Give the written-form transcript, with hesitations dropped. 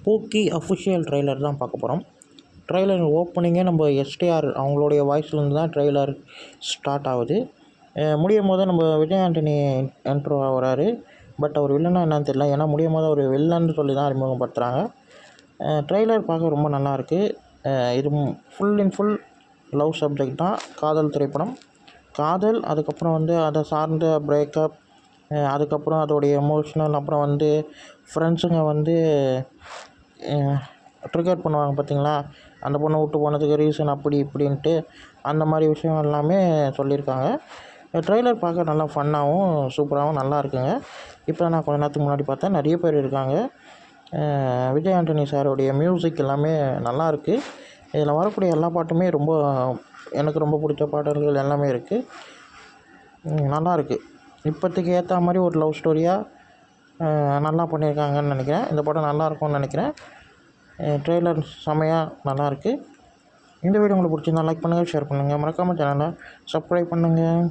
போக்கி official trailer தான் பார்க்க போகிறோம். ட்ரெய்லர் ஓப்பனிங்கே நம்ம எஸ்டிஆர் அவங்களுடைய வாய்ஸ்லேருந்து தான் ட்ரெய்லர் ஸ்டார்ட் ஆகுது. முடியும் போது நம்ம விஜய் ஆண்டனி என்ட்ரோ ஆகிறாரு. பட் அவர் வில்லனா என்னன்னு தெரியல. ஏன்னா முடியும் போது அவர் வில்லன்னு சொல்லி தான் அறிமுகப்படுத்துகிறாங்க. ட்ரெய்லர் பார்க்க ரொம்ப நல்லாயிருக்கு. இது full and full love subject தான். காதல் திரைப்படம். காதல், அதுக்கப்புறம் அதை சார்ந்த பிரேக்கப், அதுக்கப்புறம் அதோடைய எமோஷ்னல், அப்புறம் ஃப்ரெண்ட்ஸுங்க ட்ரிகர் பண்ணுவாங்க பார்த்தீங்களா, அந்த பொண்ணை விட்டு போனதுக்கு ரீசன் அப்படி இப்படின்ட்டு அந்த மாதிரி விஷயம் எல்லாமே சொல்லியிருக்காங்க. ட்ரெய்லர் பார்க்க நல்லா ஃபன்னாகவும் சூப்பராகவும் நல்லா இருக்குங்க. இப்போ நான் கொஞ்ச நேரத்துக்கு முன்னாடி பார்த்தேன், நிறைய பேர் இருக்காங்க. விஜய் ஆண்டனி சாரோடைய மியூசிக் எல்லாமே நல்லாயிருக்கு. இதில் வரக்கூடிய எல்லா பாட்டுமே எனக்கு ரொம்ப பிடிச்ச பாடல்கள் எல்லாமே இருக்குது. நல்லாயிருக்கு. இப்போதைக்கு ஏற்ற மாதிரி ஒரு லவ் ஸ்டோரியாக நல்லா பண்ணியிருக்காங்கன்னு நினைக்கிறேன். இந்த படம் நல்லாயிருக்கும்னு நினைக்கிறேன். ட்ரெய்லர் செமையாக நல்லாயிருக்கு. இந்த வீடியோ உங்களுக்கு பிடிச்சிருந்தா லைக் பண்ணுங்கள், ஷேர் பண்ணுங்கள், மறக்காமல் சேனலை சப்ஸ்கிரைப் பண்ணுங்கள்.